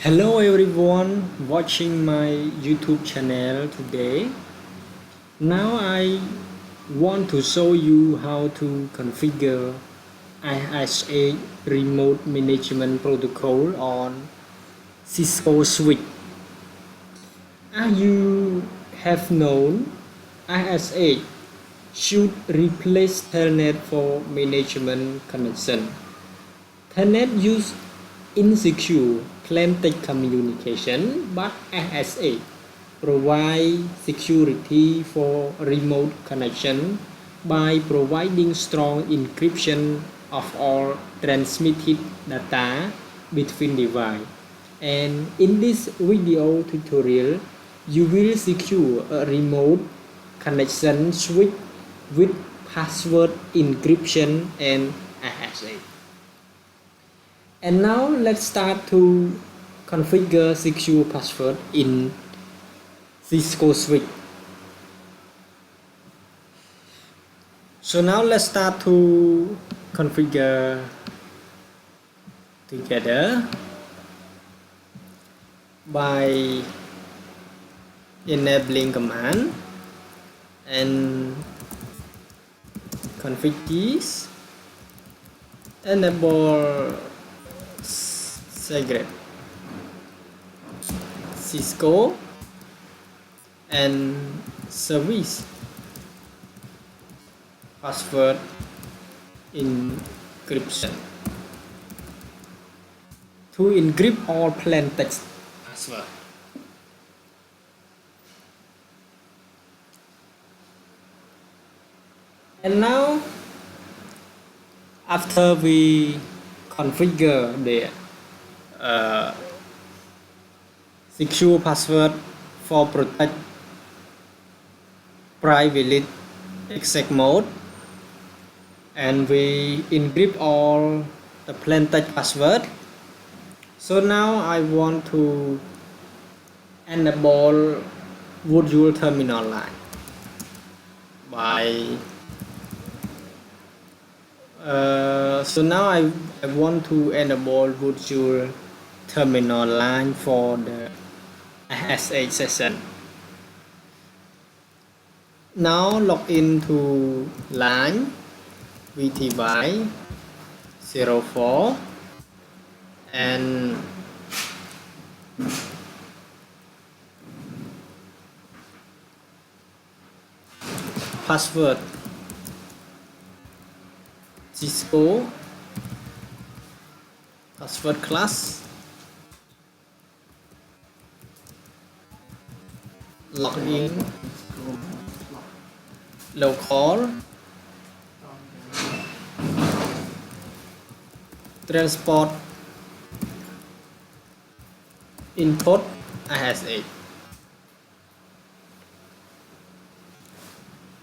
Hello everyone watching my YouTube channel today. Now I want to show you how to configure SSH remote management protocol on Cisco switch. As you have known, SSH should replace Telnet for management connection. Telnet use insecure plain-text communication, but SSH provide security for remote connection by providing strong encryption of all transmitted data between devices. And in this video tutorial, you will secure a remote connection switch with password encryption and SSH. And now let's start to configure secure password in Cisco switch. So now let's start to configure together by enabling command and config keys, enable secret Cisco and service password encryption to encrypt all plain text password. And now after we configure the secure password for protect private exec mode, and we encrypt all the plain text password. So now I want to enable virtual terminal line by so now I want to enable virtual terminal line for the SSH session. Now log into line VTY 04 and password Cisco password class, login local, transport input SSH.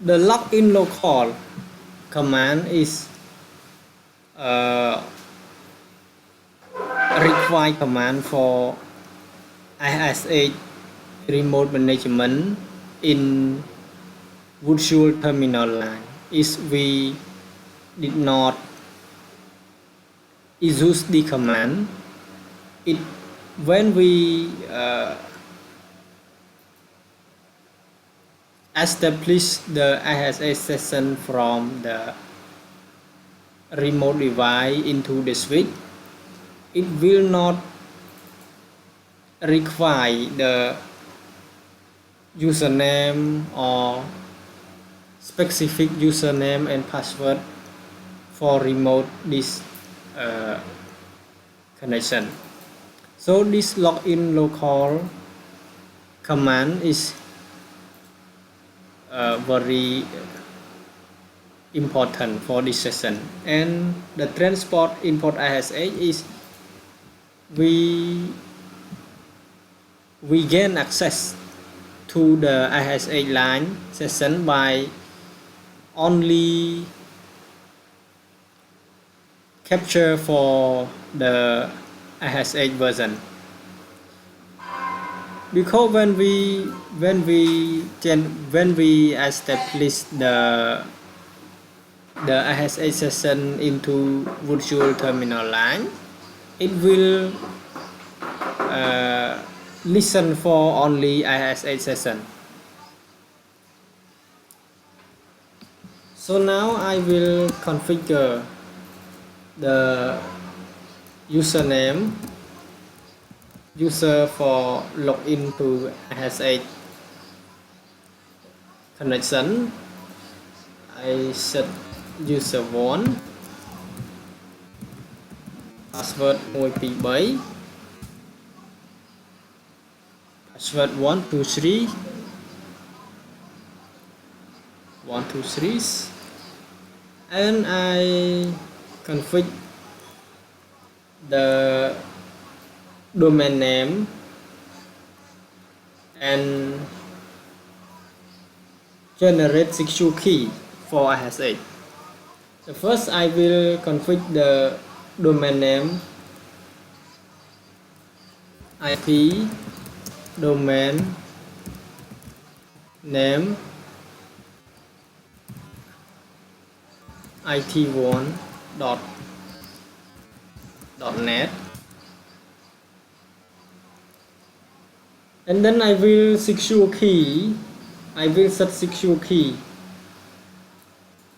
The login local command is required command for SSH remote management in virtual terminal line. If we did not use the command, when we establish the SSH session from the remote device into the switch, it will not require the username or specific username and password for remote this connection. So this login local command is very important for this session. And the transport input SSH is we gain access to the SSH line session by only capture for the SSH version, because when we establish the SSH session into virtual terminal line, it will listen for only SSH session. So now I will configure the username user for login to SSH connection. I set user 1 password 123 password 123 and I configure the domain name and generate secure key for SSH. So first I will configure the domain name IP domain name it1.net, and then I will secure key. I will set secure key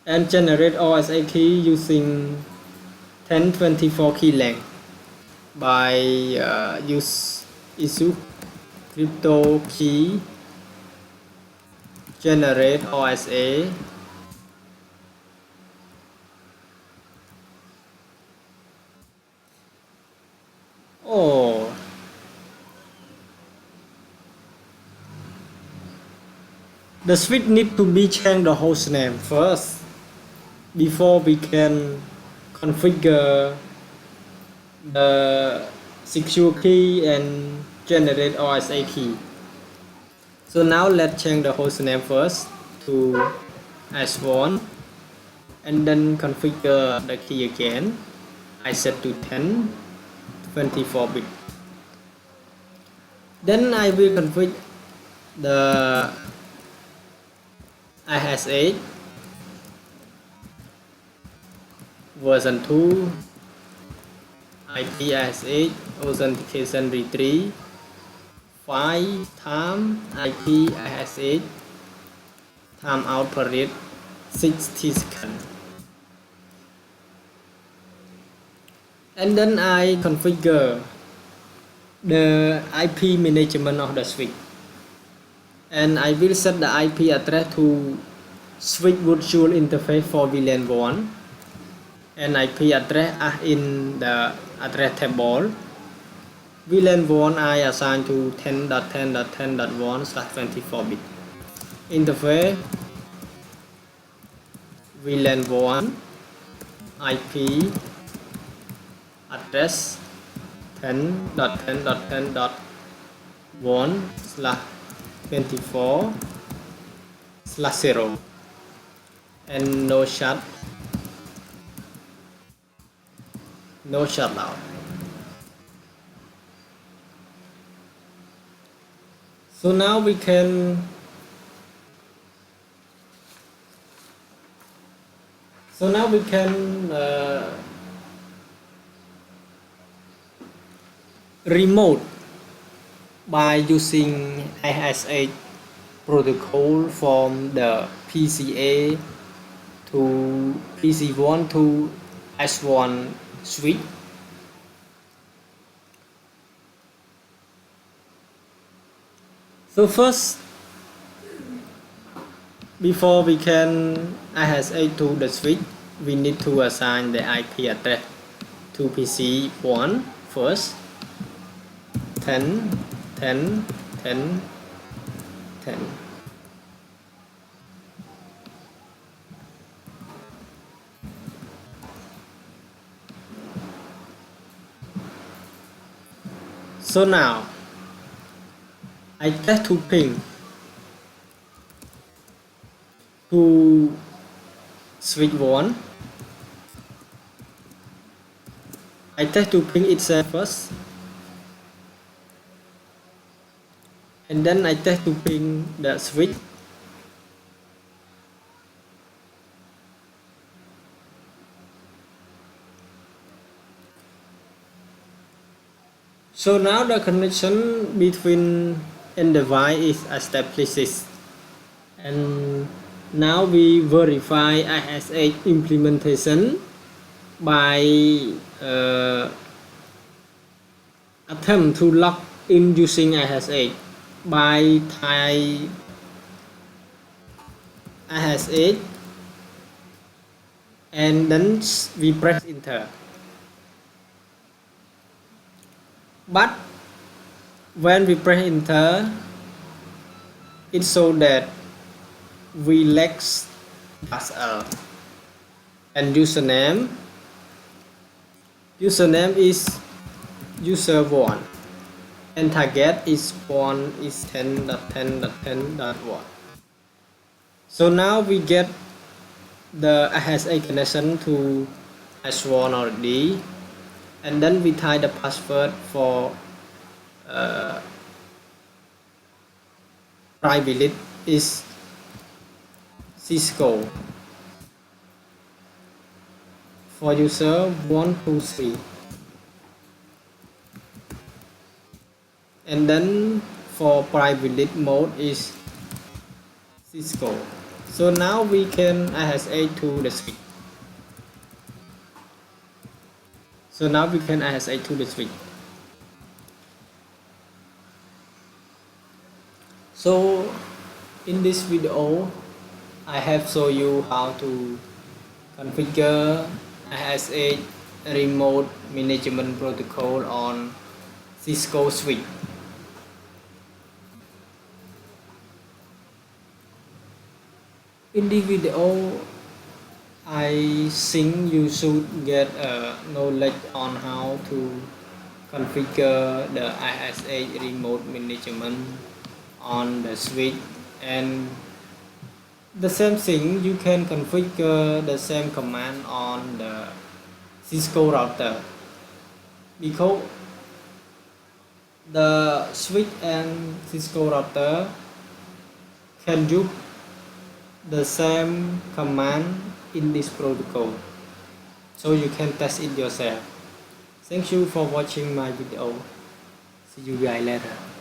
and generate OSA key using 1024 key length by use issue crypto key generate OSA the switch need to be changed the host name first before we can configure the secure key and generate OSA key. So now let's change the host name first to S1 and then configure the key again. I set to 1024-bit. Then I will configure the SSH version 2 IP SSH authentication retrieve 5 time IP SSH timeout period 60 seconds, and then I configure the IP management of the switch, and I will set the IP address to switch virtual interface for VLAN 1 and IP address are in the address table. VLAN 1 I assign to 10.10.10.1/24-bit. Interface VLAN 1 IP address 10.10.10.1/24/0 and no shutdown. So now we can remote by using SSH protocol from the PCA to PC1 to S1 switch. So first, before we can SSH to the switch, we need to assign the IP address to PC1 first. 10 10 10 10. So now I test to ping to switch 1. I test to ping itself first, and then I test to ping the switch. So now the connection between n device is established, and now we verify SSH implementation by attempt to log in using SSH by type SSH and then we press enter. But when we press enter, it shows that we lack password and username is user1 and target is 10.10.10.1. So now we get the SSH connection to S1 already, and then we type the password for private is Cisco for user 123, and then for private mode is Cisco. So now we can SSH to the switch. So now we can SSH to the switch. So in this video, I have shown you how to configure SSH remote management protocol on Cisco switch. In this video, I think you should get knowledge on how to configure the SSH remote management on the switch, and the same thing you can configure the same command on the Cisco router, because the switch and Cisco router can use the same command in this protocol, so you can test it yourself. Thank you for watching my video. See you guys later.